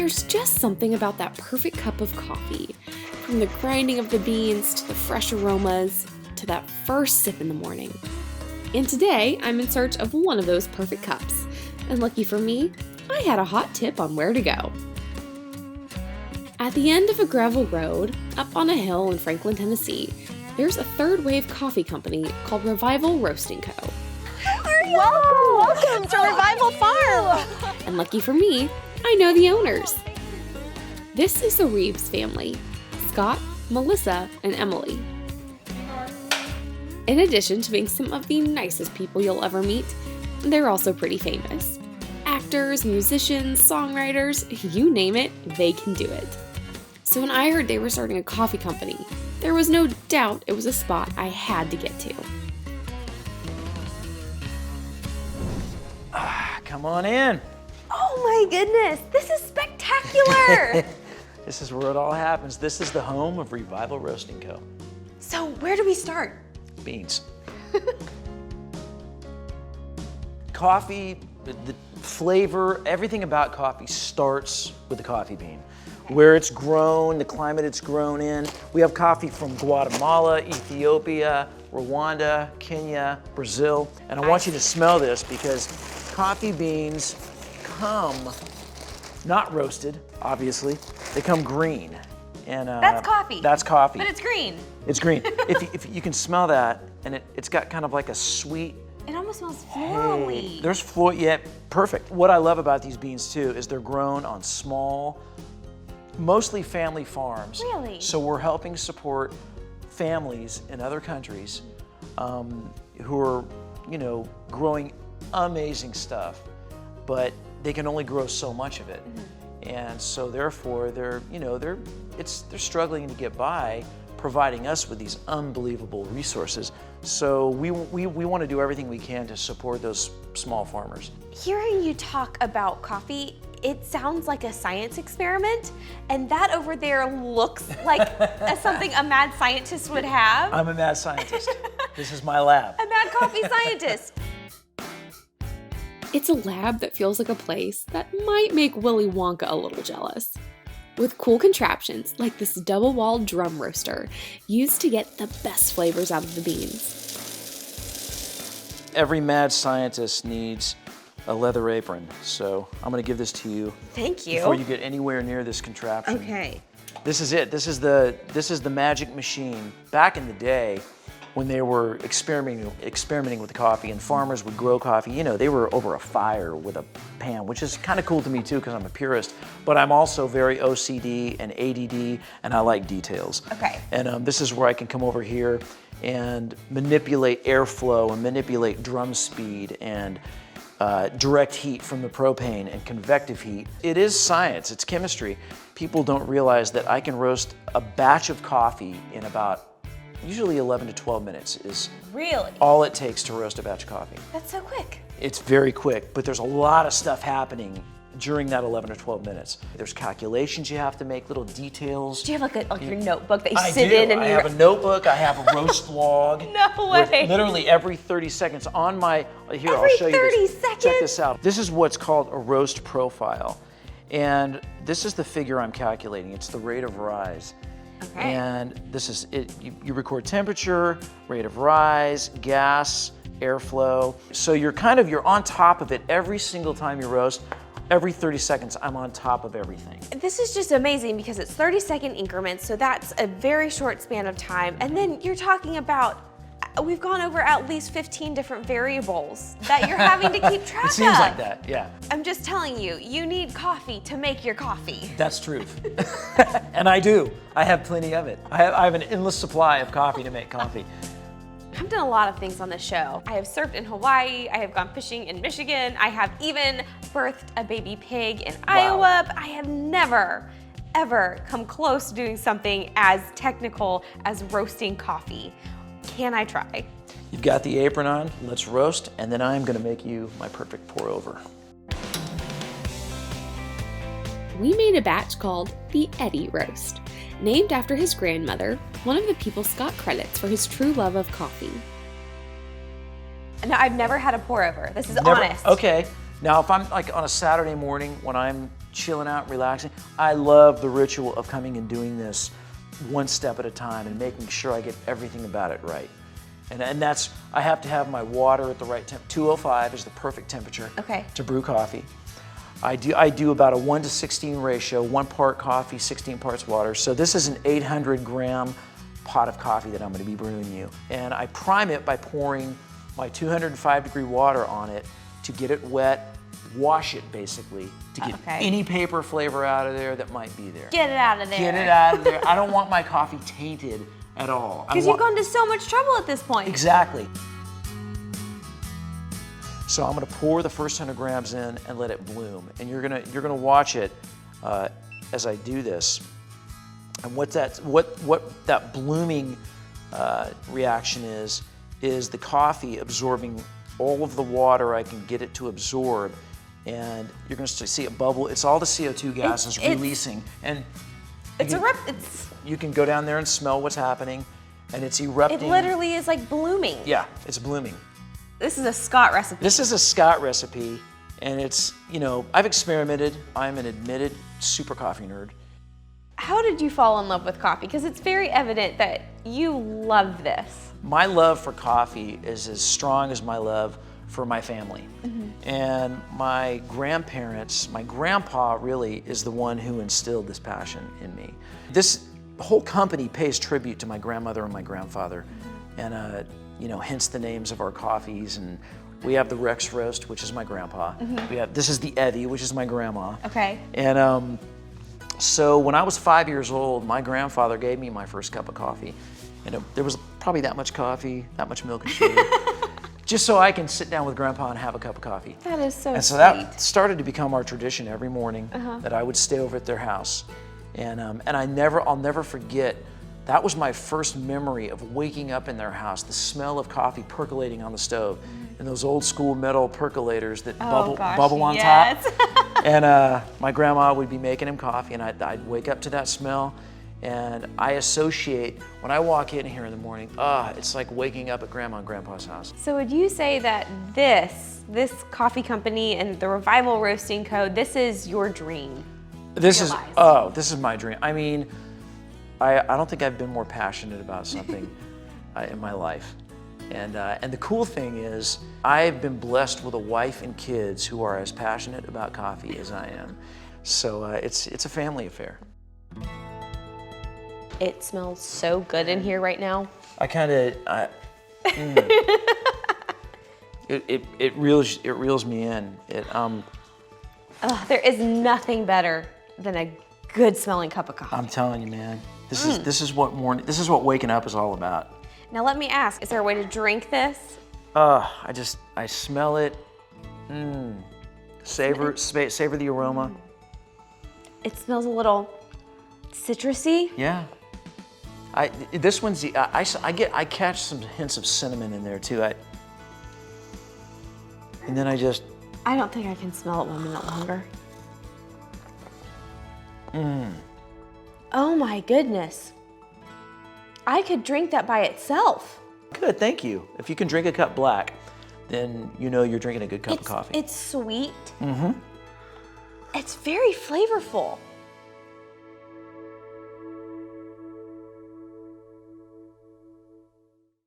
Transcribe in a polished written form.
There's just something about that perfect cup of coffee, from the grinding of the beans to the fresh aromas to that first sip in the morning. And today, I'm in search of one of those perfect cups. And lucky for me, I had a hot tip on where to go. At the end of a gravel road, up on a hill in Franklin, Tennessee, there's a third-wave coffee company called Revival Roasting Co. How are you? Welcome to Revival Farm! And lucky for me, I know the owners. This is the Reeves family, Scott, Melissa, and Emily. In addition to being some of the nicest people you'll ever meet, they're also pretty famous. Actors, musicians, songwriters, you name it, they can do it. So when I heard they were starting a coffee company, there was no doubt it was a spot I had to get to. Come on in. Oh my goodness, this is spectacular! This is where it all happens. This is the home of Revival Roasting Co. So where do we start? Beans. Coffee, the flavor, everything about coffee starts with the coffee bean. Where it's grown, the climate it's grown in. We have coffee from Guatemala, Ethiopia, Rwanda, Kenya, Brazil. And I want you to smell this because coffee beans come not roasted, obviously. They come green. And That's coffee. That's coffee. But it's green. It's green. if you can smell that, and it's got kind of like a sweet. It almost smells florally. Hey, there's floor, yeah, perfect. What I love about these beans too is they're grown on small, mostly family farms. Really? So we're helping support families in other countries who are, growing amazing stuff, but they can only grow so much of it. Mm-hmm. And so therefore they're struggling to get by, providing us with these unbelievable resources. So we want to do everything we can to support those small farmers. Hearing you talk about coffee, it sounds like a science experiment, and that over there looks like something a mad scientist would have. I'm a mad scientist. This is my lab. A mad coffee scientist. It's a lab that feels like a place that might make Willy Wonka a little jealous. With cool contraptions like this double-walled drum roaster used to get the best flavors out of the beans. Every mad scientist needs a leather apron, so I'm gonna give this to you. Thank you. Before you get anywhere near this contraption. Okay. This is it. This is the magic machine. Back in the day, when they were experimenting with coffee and farmers would grow coffee, they were over a fire with a pan, which is kind of cool to me too because I'm a purist, but I'm also very OCD and ADD and I like details. Okay. And this is where I can come over here and manipulate airflow and manipulate drum speed and direct heat from the propane and convective heat. It is science, it's chemistry. People don't realize that I can roast a batch of coffee in about usually 11 to 12 minutes is really all it takes to roast a batch of coffee. That's so quick. It's very quick, but there's a lot of stuff happening during that 11 to 12 minutes. There's calculations you have to make, little details. Do you have like your notebook that you I sit do. in? And I have a notebook, I have a roast log. No way. Literally every 30 seconds on my, here, Every I'll show you 30 this. seconds? Check this out. This is what's called a roast profile. And this is the figure I'm calculating. It's the rate of rise. Okay. And this is it. You record temperature, rate of rise, gas, airflow. So you're on top of it every single time you roast. Every 30 seconds, I'm on top of everything. This is just amazing because it's 30-second increments, so that's a very short span of time. And then you're talking about, we've gone over at least 15 different variables that you're having to keep track of. It seems like that, yeah. I'm just telling you, you need coffee to make your coffee. That's truth. And I do. I have plenty of it. I have an endless supply of coffee to make coffee. I've done a lot of things on this show. I have surfed in Hawaii, I have gone fishing in Michigan, I have even birthed a baby pig in Iowa, but I have never, ever come close to doing something as technical as roasting coffee. Can I try? You've got the apron on, let's roast, and then I'm gonna make you my perfect pour over. We made a batch called the Eddie Roast, named after his grandmother, one of the people Scott credits for his true love of coffee. No, I've never had a pour over. This is honest. Okay, Now, if I'm like on a Saturday morning when I'm chilling out, relaxing, I love the ritual of coming and doing this one step at a time and making sure I get everything about it right. And that's, I have to have my water at the right temp. 205 is the perfect temperature to brew coffee. I do about a 1:16 ratio, 1 part coffee, 16 parts water. So this is an 800-gram pot of coffee that I'm going to be brewing you. And I prime it by pouring my 205-degree water on it to get it wet, wash it basically, to get any paper flavor out of there that might be there. Get it out of there. Get it out of there. I don't want my coffee tainted at all. Because you've gone to so much trouble at this point. Exactly. So I'm gonna pour the first 100 grams in and let it bloom. And you're gonna watch it as I do this. And what that blooming reaction is the coffee absorbing all of the water I can get it to absorb. And you're gonna see it bubble. It's all the CO2 gases releasing. And you can go down there and smell what's happening, and it's erupting. It literally is like blooming. Yeah, it's blooming. This is a Scott recipe. This is a Scott recipe, and it's, I've experimented. I'm an admitted super coffee nerd. How did you fall in love with coffee? Because it's very evident that you love this. My love for coffee is as strong as my love for my family. And my grandparents, my grandpa really is the one who instilled this passion in me. This whole company pays tribute to my grandmother and my grandfather, and hence the names of our coffees. And we have the Rex Roast, which is my grandpa. This is the Evie, which is my grandma. Okay. And so when I was 5 years old, my grandfather gave me my first cup of coffee, and there was probably that much coffee, that much milk and sugar, just so I can sit down with Grandpa and have a cup of coffee. That is so sweet. And so that started to become our tradition every morning, that I would stay over at their house. And I'll never forget, that was my first memory of waking up in their house, the smell of coffee percolating on the stove, and those old school metal percolators that bubble on top. And my grandma would be making him coffee, and I'd wake up to that smell. And I associate, when I walk in here in the morning, it's like waking up at Grandma and Grandpa's house. So would you say that this coffee company and the Revival Roasting Co., this is your dream? This is my dream. I mean, I don't think I've been more passionate about something in my life. And the cool thing is, I've been blessed with a wife and kids who are as passionate about coffee as I am. So it's a family affair. It smells so good in here right now. It reels me in. There is nothing better than a good smelling cup of coffee. I'm telling you, man. This is what waking up is all about. Now let me ask, is there a way to drink this? I smell it. Savor the aroma. It smells a little citrusy. Yeah. This one's I catch some hints of cinnamon in there too. And then I don't think I can smell it 1 minute longer. Oh my goodness. I could drink that by itself. Good, thank you. If you can drink a cup black, then you're drinking a good cup of coffee. It's sweet. It's very flavorful.